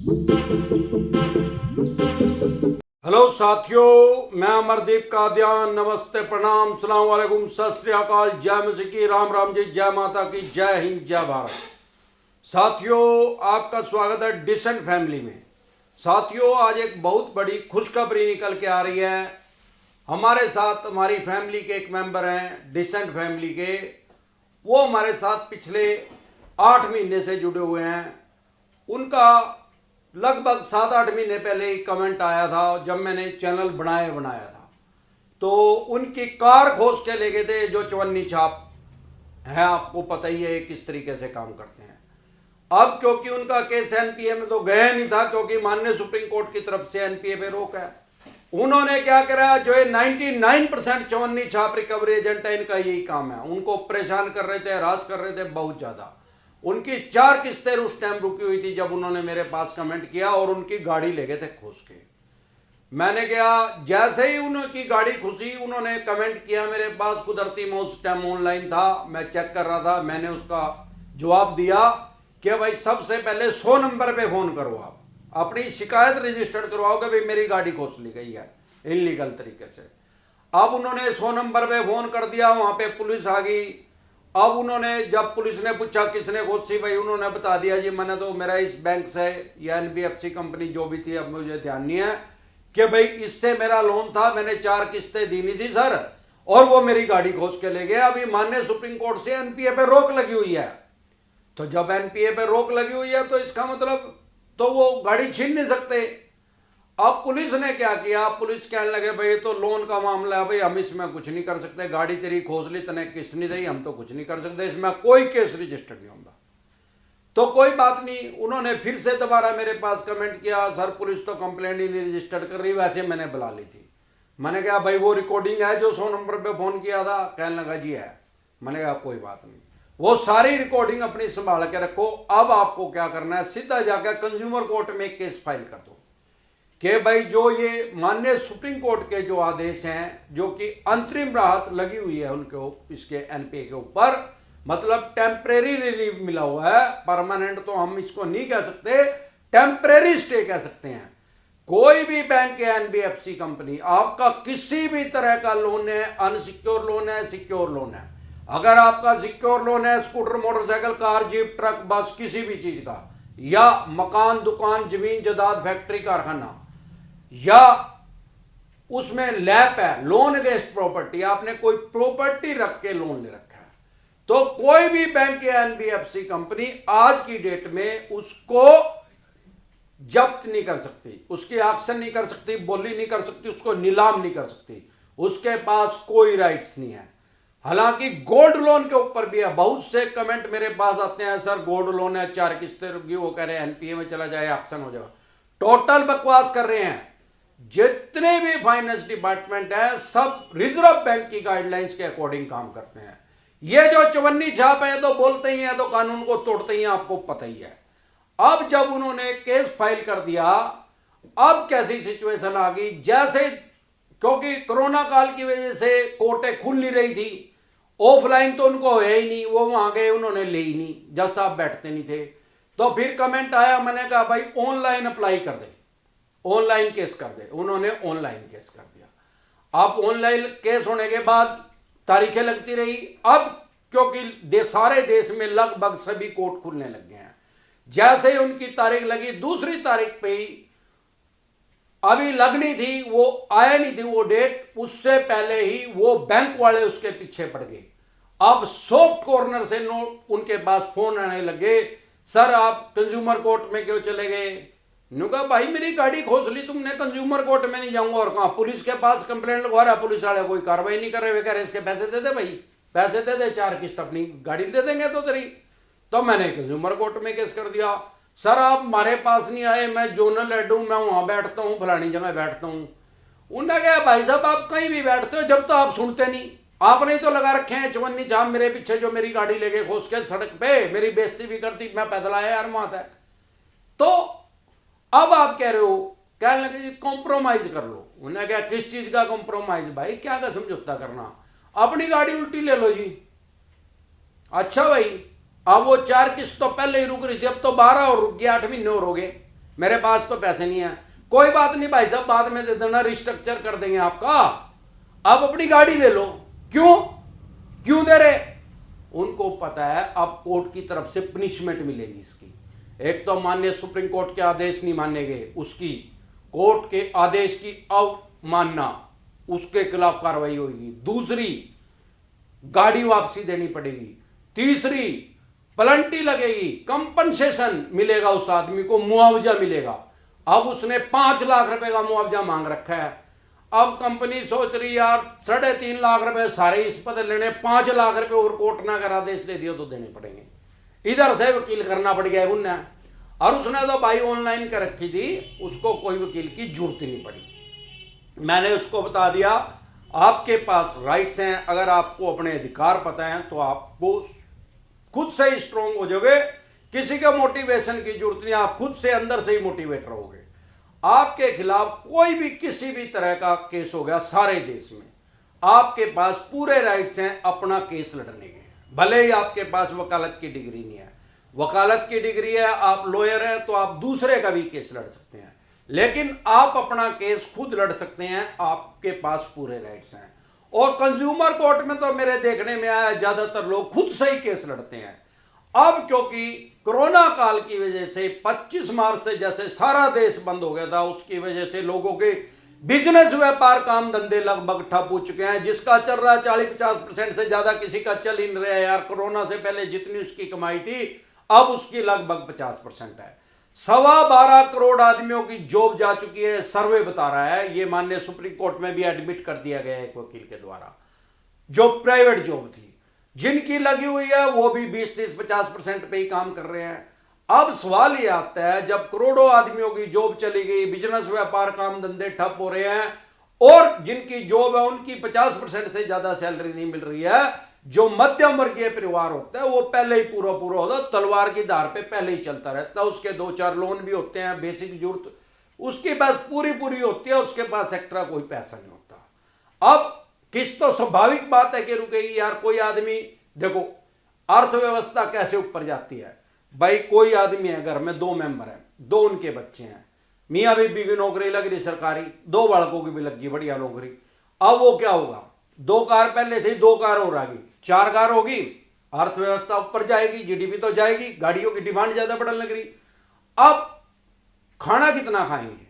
Hello साथियों, मैं अमरदीप कादियान। नमस्ते, प्रणाम, सलाम वालेकुम, सत श्री अकाल, जय मसीह की, राम राम जी, जय माता की, जय हिंद, जय भारत। साथियों, आपका स्वागत है डिसेंट फैमिली में। साथियों, आज एक बहुत बड़ी खुशखबरी निकल के आ रही है। हमारे साथ हमारी फैमिली के एक मेंबर हैं, डिसेंट फैमिली के। वो हमारे साथ पिछले 8 महीने से जुड़े हुए हैं। उनका लगभग 7-8 महीने पहले ही कमेंट आया था जब मैंने चैनल बनाया था। तो उनकी कार खोज के ले गए थे, जो चवन्नी छाप है, आपको पता ही है किस तरीके से काम करते हैं। अब क्योंकि उनका केस एनपीए में तो गया नहीं था, क्योंकि माननीय सुप्रीम कोर्ट की तरफ से एनपीए पे रोक है। उन्होंने क्या करा, जो 99% चवन्नी छाप रिकवरी एजेंट है, इनका यही काम है। उनको परेशान कर रहे थे, हरास कर रहे थे बहुत ज्यादा। उनकी 4 किस्तें उस टाइम रुकी हुई थी जब उन्होंने मेरे पास कमेंट किया, और उनकी गाड़ी ले गए थे खोज के। मैंने क्या, जैसे ही उनकी गाड़ी खुशी, उन्होंने कमेंट किया मेरे पास। कुदरती मैं उस टाइम ऑनलाइन था, मैं चेक कर रहा था। मैंने उसका जवाब दिया कि भाई सबसे पहले 100 नंबर पे फोन करो, आप अपनी शिकायत रजिस्टर्ड करवाओ कि भाई मेरी गाड़ी खोज ली गई है इनलीगल तरीके से। अब उन्होंने 100 नंबर पे फोन कर दिया, वहां पे पुलिस आ गई। अब उन्होंने, जब पुलिस ने पूछा किसने खोजी, भाई उन्होंने बता दिया जी मैंने तो, मेरा इस बैंक से या एनबीएफसी कंपनी जो भी थी, अब मुझे ध्यान नहीं है, कि भाई इससे मेरा लोन था, मैंने 4 किस्तें दी नहीं थी सर, और वो मेरी गाड़ी खोज के ले गए। अभी माननीय सुप्रीम कोर्ट से एनपीए पे रोक लगी हुई है। तो जब एनपीए पे रोक लगी हुई है तो इसका मतलब तो वो गाड़ी छीन नहीं सकते। अब पुलिस ने क्या किया, पुलिस कहने लगे भाई ये तो लोन का मामला है, भाई हम इसमें कुछ नहीं कर सकते, गाड़ी तेरी खोज ली, तने किस्त नहीं दी, हम तो कुछ नहीं कर सकते, इसमें कोई केस रजिस्टर नहीं होगा। तो कोई बात नहीं, उन्होंने फिर से दोबारा मेरे पास कमेंट किया, सर पुलिस तो कंप्लेंट ही नहीं रजिस्टर कर रही, वैसे मैंने बुला ली थी। मैंने कहा भाई वो रिकॉर्डिंग है जो 100 नंबर पे फोन किया था? कहने लगा जी है। मैंने कहा कोई बात नहीं, वो सारी रिकॉर्डिंग अपनी संभाल के रखो। अब आपको क्या करना है, सीधा जाकर कंज्यूमर कोर्ट में केस फाइल कर दो कि भाई जो ये माननीय सुप्रीम कोर्ट के जो आदेश हैं, जो कि अंतरिम राहत लगी हुई है उनके, इसके एनपीए के ऊपर, मतलब टेम्परेरी रिलीफ मिला हुआ है, परमानेंट तो हम इसको नहीं कह सकते, टेम्परेरी स्टे कह सकते हैं। कोई भी बैंक या एनबीएफसी कंपनी आपका किसी भी तरह का लोन है, अनसिक्योर लोन है, सिक्योर लोन है, अगर आपका सिक्योर लोन है scooter, motorcycle, car, jeep, truck, बस, किसी भी चीज का, या मकान, दुकान, जमीन जायदाद, फैक्ट्री, कारखाना, या उसमें लैप है, लोन अगेंस्ट प्रॉपर्टी, आपने कोई प्रॉपर्टी रख के लोन ले रखा है, तो कोई भी बैंक या एनबीएफसी कंपनी आज की डेट में उसको जब्त नहीं कर सकती, उसकी एक्शन नहीं कर सकती, बोली नहीं कर सकती, उसको नीलाम नहीं कर सकती, उसके पास कोई राइट्स नहीं है। हालांकि गोल्ड लोन के ऊपर भी है, बहुत से कमेंट मेरे पास आते हैं, सर गोल्ड लोन है, 4 किस्तें रुकी, वो कह रहे हैं एनपीए में चला जाए, एक्शन हो जाएगा। टोटल बकवास कर रहे हैं। जितने भी फाइनेंस डिपार्टमेंट है सब रिजर्व बैंक की गाइडलाइंस के अकॉर्डिंग काम करते हैं। ये जो चवन्नी छाप है तो बोलते ही है, तो कानून को तोड़ते ही हैं, आपको पता ही है। अब जब उन्होंने केस फाइल कर दिया, अब कैसी सिचुएशन आ गई, जैसे क्योंकि कोरोना काल की वजह से कोर्टें खुल नहीं रही थी, ऑफलाइन तो उनको है ही नहीं, वो वहां गए उन्होंने ले ही नहीं, जज साहब बैठते नहीं थे। तो फिर कमेंट आया, मैंने कहा भाई ऑनलाइन अप्लाई कर दे, ऑनलाइन केस कर दे। उन्होंने ऑनलाइन केस कर दिया। अब ऑनलाइन केस होने के बाद तारीखें लगती रही। अब क्योंकि सारे देश में लगभग सभी कोर्ट खुलने लग गए हैं, जैसे ही उनकी तारीख लगी, दूसरी तारीख पे ही अभी लगनी थी, वो आया नहीं थी वो डेट, उससे पहले ही वो बैंक वाले उसके पीछे पड़ गए। अब सॉफ्ट कॉर्नर से नोट उनके पास फोन आने लगे, सर आप कंज्यूमर कोर्ट में क्यों चले गए? ने कहा भाई मेरी गाड़ी खोज ली तुमने, कंज्यूमर कोर्ट में नहीं जाऊंगा, और कहां, पुलिस के पास कंप्लेंट लगवा रहा, पुलिस वाले कोई कार्रवाई नहीं कर रहे, वे कह रहे इसके पैसे दे दे भाई, पैसे दे दे, 4 किस्त अपनी गाड़ी दे देंगे तो तेरी। तो मैंने कंज्यूमर कोर्ट में केस कर दिया, सर आप हमारे पास नहीं आए, मैं जोनल हेड हूं, मैं वहां बैठता हूं, फलानी जगह बैठता हूं। उन्होंने कहा भाई साहब आप कहीं भी बैठते हो, जब तो आप सुनते नहीं, आपने तो लगा रखे हैं चवन्नी छाप मेरे पीछे, जो मेरी गाड़ी लेके खोज के सड़क पे मेरी बेइज्जती भी करती, मैं पैदल आया यार वहां तक। तो अब आप कह रहे हो, कहने लगे जी कॉम्प्रोमाइज कर लो। उन्होंने कहा किस चीज का कॉम्प्रोमाइज? भाई क्या का समझौता करना, अपनी गाड़ी उल्टी ले लो जी। अच्छा भाई, अब वो 4 किस्त तो पहले ही रुक रही थी, अब तो 12 और रुक गया, 8 महीने और हो गए। मेरे पास तो पैसे नहीं है। कोई बात नहीं भाई साहब, बाद में दे देना, रिस्ट्रक्चर कर देंगे आपका, आप अपनी गाड़ी ले लो। क्यों क्यों दे रहे? उनको पता है अब कोर्ट की तरफ से पनिशमेंट मिलेगी इसकी। एक तो माननीय सुप्रीम कोर्ट के आदेश नहीं माने गए, उसकी कोर्ट के आदेश की अवमानना, उसके खिलाफ कार्रवाई होगी। दूसरी, गाड़ी वापसी देनी पड़ेगी। तीसरी, पेनल्टी लगेगी, कंपनसेशन मिलेगा, उस आदमी को मुआवजा मिलेगा। अब उसने 5 लाख रुपए का मुआवजा मांग रखा है। अब कंपनी सोच रही यार 3.5 लाख रुपए सारे इस पर लेने, 5 लाख रुपए और कोर्ट ने अगर आदेश दे दिया तो देने पड़ेंगे। इधर से वकील करना पड़ गया उन्हें, और उसने तो भाई ऑनलाइन कर रखी थी, उसको कोई वकील की जरूरत ही नहीं पड़ी। मैंने उसको बता दिया आपके पास राइट्स हैं, अगर आपको अपने अधिकार पता है तो आपको खुद से ही स्ट्रोंग हो जाओगे, किसी का मोटिवेशन की जरूरत नहीं, आप खुद से अंदर से ही मोटिवेट रहोगे। आपके खिलाफ कोई भी किसी भी तरह का केस हो गया सारे देश में, आपके पास पूरे राइट्स हैं अपना केस लड़ने के। भले ही आपके पास वकालत की डिग्री नहीं है, वकालत की डिग्री है, आप लॉयर हैं तो आप दूसरे का भी केस लड़ सकते हैं, लेकिन आप अपना केस खुद लड़ सकते हैं, आपके पास पूरे राइट्स हैं। और कंज्यूमर कोर्ट में तो मेरे देखने में आया ज्यादातर लोग खुद से ही केस लड़ते हैं। अब क्योंकि कोरोना काल की वजह से 25 मार्च से जैसे सारा देश बंद हो गया था, उसकी वजह से लोगों के बिजनेस, व्यापार, काम धंधे लगभग ठप हो चुके हैं। जिसका चल रहा है 40-50% से ज्यादा किसी का चल ही नहीं रहा है यार। कोरोना से पहले जितनी उसकी कमाई थी अब उसकी लगभग 50% है। 12.25 करोड़ आदमियों की जॉब जा चुकी है, सर्वे बता रहा है। ये माननीय सुप्रीम कोर्ट में भी एडमिट कर दिया गया है एक वकील के द्वारा। जो प्राइवेट जॉब थी, जिनकी लगी हुई है वो भी 20-30-50% पे ही काम कर रहे हैं। अब सवाल ये आता है, जब करोड़ों आदमियों की जॉब चली गई, बिजनेस, व्यापार, काम धंधे ठप हो रहे हैं, और जिनकी जॉब है उनकी 50% से ज्यादा सैलरी नहीं मिल रही है, जो मध्यम वर्गीय परिवार होता है वो पहले ही पूरा होता, तलवार की धार पे पहले ही चलता रहता है। उसके 2-4 लोन भी होते हैं, बेसिक जरूरत उसके पास पूरी होती है, उसके पास एक्स्ट्रा कोई पैसा नहीं होता। अब किस तो स्वाभाविक बात है कि रुकेगी यार। कोई आदमी, देखो अर्थव्यवस्था कैसे ऊपर जाती है भाई। कोई आदमी है घर में 2 मेंबर है, 2 उनके बच्चे हैं, मियाँ बीबी की नौकरी लग रही सरकारी, 2 बालकों की भी लगी बढ़िया नौकरी। अब वो क्या होगा, 2 कार पहले थी, 2 कार और आ गई, 4 कार होगी, अर्थव्यवस्था ऊपर जाएगी, जीडीपी तो जाएगी, गाड़ियों की डिमांड ज्यादा बढ़ने लग रही। अब खाना कितना खाएंगे?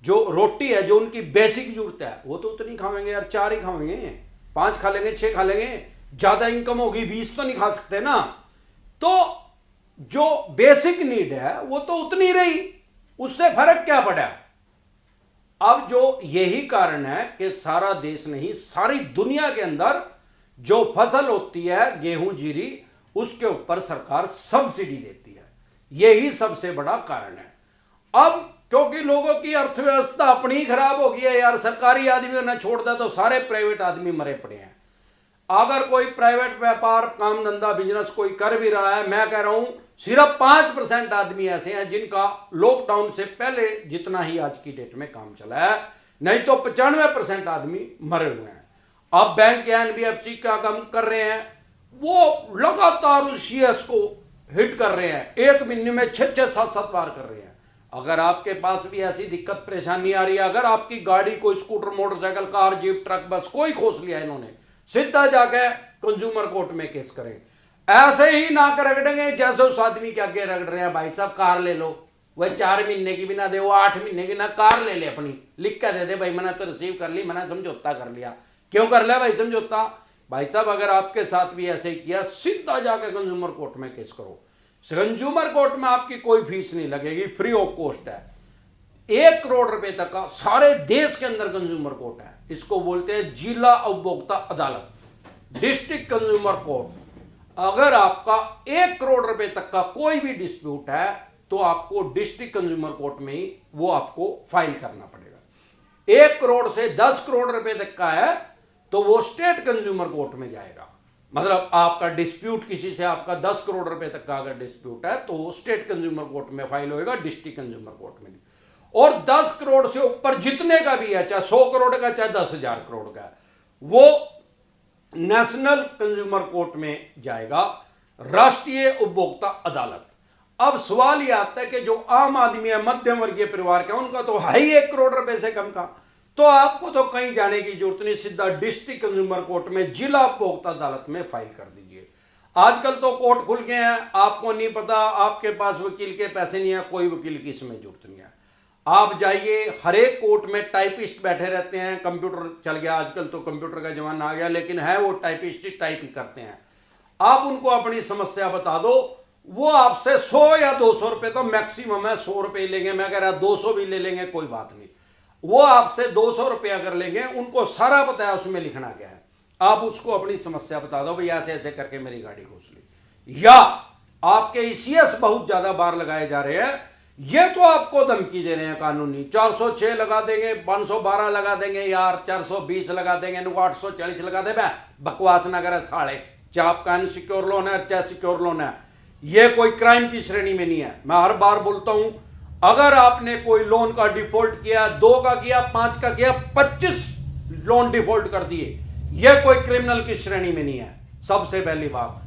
जो रोटी है, जो उनकी बेसिक जरूरत है, वो तो उतनी खाएंगे यार, 4 ही खाएंगे, 5 खा लेंगे, 6 खा लेंगे। ज्यादा इनकम होगी 20 तो नहीं खा सकते ना। तो जो बेसिक नीड है वो तो उतनी रही, उससे फर्क क्या पड़ा? अब जो यही कारण है कि सारा देश नहीं, सारी दुनिया के अंदर जो फसल होती है गेहूं, जीरी, उसके ऊपर सरकार सब्सिडी देती है। यही सबसे बड़ा कारण है। अब क्योंकि लोगों की अर्थव्यवस्था अपनी ही खराब हो गई है यार। सरकारी आदमियों ने छोड़ दिया तो सारे प्राइवेट आदमी मरे पड़े हैं। अगर कोई प्राइवेट व्यापार, काम धंधा, बिजनेस कोई कर भी रहा है, मैं कह रहा हूं सिर्फ 5% आदमी ऐसे हैं जिनका लॉकडाउन से पहले जितना ही आज की डेट में काम चला है, नहीं तो 95% आदमी मरे हुए हैं। अब बैंक या एनबीएफसी का काम कर रहे हैं, वो लगातार उस सीएस को हिट कर रहे हैं, एक महीने में 6-7 बार कर रहे हैं। अगर आपके पास भी ऐसी दिक्कत परेशानी आ रही है, अगर आपकी गाड़ी, कोई scooter, motorcycle, car, jeep, truck, बस कोई खोस लिया इन्होंने, सीधा जाके कंज्यूमर कोर्ट में केस करें। ऐसे ही ना कर रगड़ेंगे जैसे उस आदमी के आगे रगड़ रहे हैं। भाई साहब कार ले लो, वह 4 महीने की भी ना दे, वो 8 महीने की ना, कार ले ले अपनी, लिख कर दे दे भाई मैंने तो रिसीव कर ली, मैंने समझौता कर लिया। क्यों कर लिया भाई समझौता? भाई साहब अगर आपके साथ भी ऐसे ही किया, सीधा जाकर कंज्यूमर कोर्ट में केस करो। कंज्यूमर कोर्ट में आपकी कोई फीस नहीं लगेगी, फ्री ऑफ कॉस्ट है। 1 करोड़ रुपए तक का सारे देश के अंदर कंज्यूमर कोर्ट है। इसको बोलते हैं जिला उपभोक्ता अदालत, डिस्ट्रिक्ट कंज्यूमर कोर्ट। अगर आपका 1 करोड़ रुपए तक का कोई भी डिस्प्यूट है तो आपको डिस्ट्रिक्ट कंज्यूमर कोर्ट में ही वो आपको फाइल करना पड़ेगा। 1 करोड़ से 10 करोड़ रुपए तक का है तो वो स्टेट कंज्यूमर कोर्ट में जाएगा। मतलब आपका डिस्प्यूट किसी से, आपका 10 करोड़ रुपए तक का अगर डिस्प्यूट है तो वो स्टेट कंज्यूमर कोर्ट में फाइल होएगा, डिस्ट्रिक्ट कंज्यूमर कोर्ट में नहीं। और 10 करोड़ से ऊपर जितने का भी है, चाहे 100 करोड़ का, चाहे 10,000 करोड़ का, वो नेशनल कंज्यूमर कोर्ट में जाएगा, राष्ट्रीय उपभोक्ता अदालत। अब सवाल यह आता है कि जो आम आदमी है, मध्यम वर्गीय परिवार का, उनका तो है ही 1 करोड़ रुपए से कम का, तो आपको तो कहीं जाने की जरूरत नहीं, सीधा डिस्ट्रिक्ट कंज्यूमर कोर्ट में, जिला उपभोक्ता अदालत में फाइल कर दीजिए। आजकल तो कोर्ट खुल गए हैं, आपको नहीं पता, आपके पास वकील के पैसे नहीं है, कोई वकील की इसमें जरूरत नहीं है। आप जाइए, हर एक कोर्ट में टाइपिस्ट बैठे रहते हैं, कंप्यूटर चल गया आजकल, तो कंप्यूटर का जमाना आ गया, लेकिन है वो टाइपिस्ट, टाइप ही करते हैं। आप उनको अपनी समस्या बता दो, वो आपसे 100 या 200 रुपए, तो मैक्सिमम है 100 रुपए लेंगे, मैं कह रहा 200 भी ले लेंगे, कोई बात नहीं। वो आपसे 200 रुपये अगर लेंगे, उनको सारा बताया उसमें लिखना क्या है, आप उसको अपनी समस्या बता दो, भाई ऐसे ऐसे करके मेरी गाड़ी घुस ली, या आपके ईसीएस बहुत ज्यादा बार लगाए जा रहे हैं, ये तो आपको धमकी दे रहे हैं कानूनी, 406 लगा देंगे, 512 लगा देंगे यार, 420 लगा देंगे, 840 लगा दे, बकवास ना करे साले, चाहे आपका अनसिक्योर लोन है चाहे सिक्योर लोन है, ये कोई क्राइम की श्रेणी में नहीं है। मैं हर बार बोलता हूं, अगर आपने कोई लोन का डिफॉल्ट किया, 2 का किया, 5 का किया, 25 लोन डिफॉल्ट कर दिए, यह कोई क्रिमिनल की श्रेणी में नहीं है। सबसे पहली बात,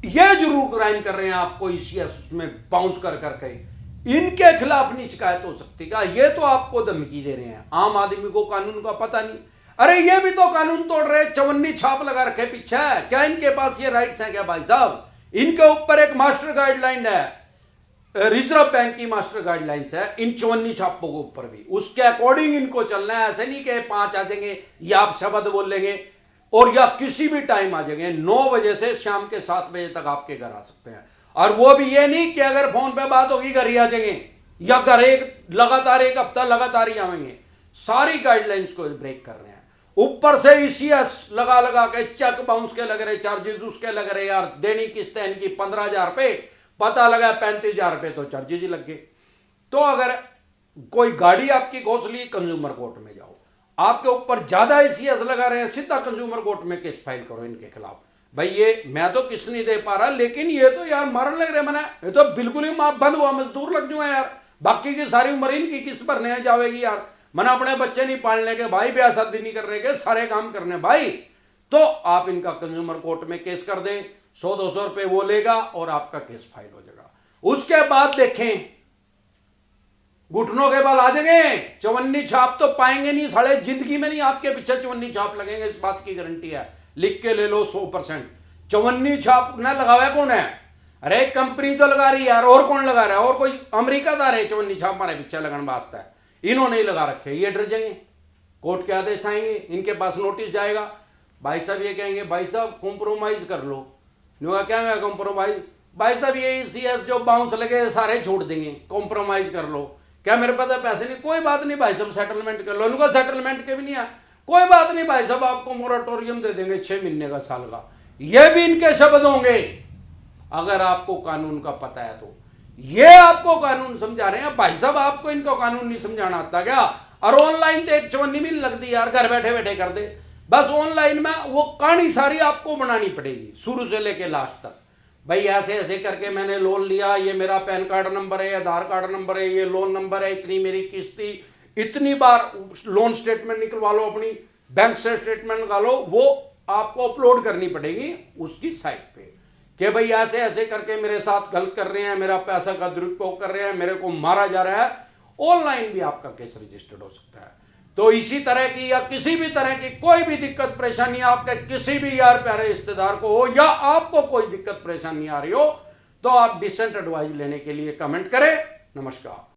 यह जरूर क्राइम कर रहे हैं, आपको ईसीएस में बाउंस कर करके इनके खिलाफ नहीं शिकायत हो सकती क्या? ये तो आपको धमकी दे रहे हैं। आम आदमी को कानून का पता नहीं, अरे ये भी तो कानून तोड़ रहे, चवन्नी छाप लगा रखे पीछे, क्या इनके पास ये राइट्स हैं क्या भाई साहब? इनके ऊपर एक मास्टर गाइडलाइन है, रिजर्व बैंक की मास्टर गाइडलाइंस है इन चवन्नी छापों के ऊपर भी, उसके अकॉर्डिंग इनको चलना है। ऐसे नहीं कि 5 आ जाएंगे या आप शब्द बोल लेंगे और या किसी भी टाइम आ जाएंगे, 9 बजे से शाम के 7 बजे तक आपके घर आ सकते हैं। और वो भी ये नहीं कि अगर फोन पे बात होगी घर ही आ जाएंगे, या घर लगातार 1 हफ्ता लगातार ही आएंगे। सारी गाइडलाइंस को ब्रेक कर रहे हैं, ऊपर से ईसीएस लगा लगा के चेक बाउंस के लग रहे, चार्जेस उसके लग रहे, यार देनी किस्तें इनकी 15,000 रुपए, पता लगा 35,000 रुपए तो चार्जेस ही लग गए। तो अगर कोई गाड़ी आपकी घोंसली, कंज्यूमर कोर्ट में जाओ, आपके ऊपर ज्यादा ईसीएस लगा रहे हैं, सीधा कंज्यूमर कोर्ट में केस फाइल करो इनके खिलाफ। भाई ये मैं तो किस्त नहीं दे पा रहा, लेकिन ये तो यार मरने लग रहे, मैंने ये तो बिल्कुल ही मां बंद हुआ, मजदूर लग जाए यार, बाकी की सारी उम्र इनकी किस्त भरने जाएगी यार। मैंने अपने बच्चे नहीं पालने के भाई, ब्याह शादी नहीं करने के, सारे काम करने भाई, तो आप इनका कंज्यूमर कोर्ट में केस कर दें, 100-200 रुपए वो लेगा और आपका केस फाइल हो जाएगा। उसके बाद देखें, घुटनों के बल आ जाएंगे, चवन्नी छाप तो पाएंगे नहीं साले, जिंदगी में नहीं आपके पीछे चवन्नी छाप लगेंगे, इस बात की गारंटी है, लिख के ले लो 100%। चवन्नी छाप ना लगावे कौन है? अरे कंपनी तो लगा रही है यार, और कौन लगा रहा है? और कोई अमेरिकादार है चवन्नी छाप हमारे पीछे लगाने वास्ते? इन्होंने ही लगा रखे, ये डर जाएंगे, कोर्ट के आदेश आएंगे, इनके पास नोटिस जाएगा, भाई साहब ये कहेंगे भाई साहब कॉम्प्रोमाइज कर लो। क्या है कॉम्प्रोमाइज? भाई साहब ये ईसीएस जो बाउंस लगे सारे छोड़ देंगे, कॉम्प्रोमाइज कर लो। क्या मेरे पास पैसे नहीं? कोई बात नहीं भाई साहब, सेटलमेंट कर लो। इनको सेटलमेंट के भी नहीं है, कोई बात नहीं भाई साहब, आपको मोराटोरियम दे देंगे 6 महीने का, साल का। ये भी इनके शब्द होंगे, अगर आपको कानून का पता है तो। ये आपको कानून समझा रहे हैं भाई साहब, आपको इनको कानून नहीं समझाना आता क्या? और ऑनलाइन तो एक चवन्नी भी नहीं लगती यार, घर बैठे बैठे कर दे बस। ऑनलाइन में वो कहानी सारी आपको बनानी पड़ेगी शुरू से लेके लास्ट तक। भाई ऐसे ऐसे करके मैंने लोन लिया, ये मेरा पैन कार्ड नंबर है, आधार कार्ड नंबर है, ये लोन नंबर है, इतनी मेरी किस्त थी, इतनी बार लोन स्टेटमेंट निकलवा लो, अपनी बैंक से स्टेटमेंट निकालो, वो आपको अपलोड करनी पड़ेगी उसकी साइट पे कि भाई ऐसे ऐसे करके मेरे साथ गलत कर रहे हैं, मेरा पैसा का दुरुपयोग कर रहे हैं, मेरे को मारा जा रहा है। ऑनलाइन भी आपका केस रजिस्टर्ड हो सकता है। तो इसी तरह की या किसी भी तरह की कोई भी दिक्कत परेशानी आपके किसी भी यार प्यारे रिश्तेदार को हो, या आपको कोई दिक्कत परेशानी आ रही हो, तो आप डिसेंट एडवाइस लेने के लिए कमेंट करें। नमस्कार।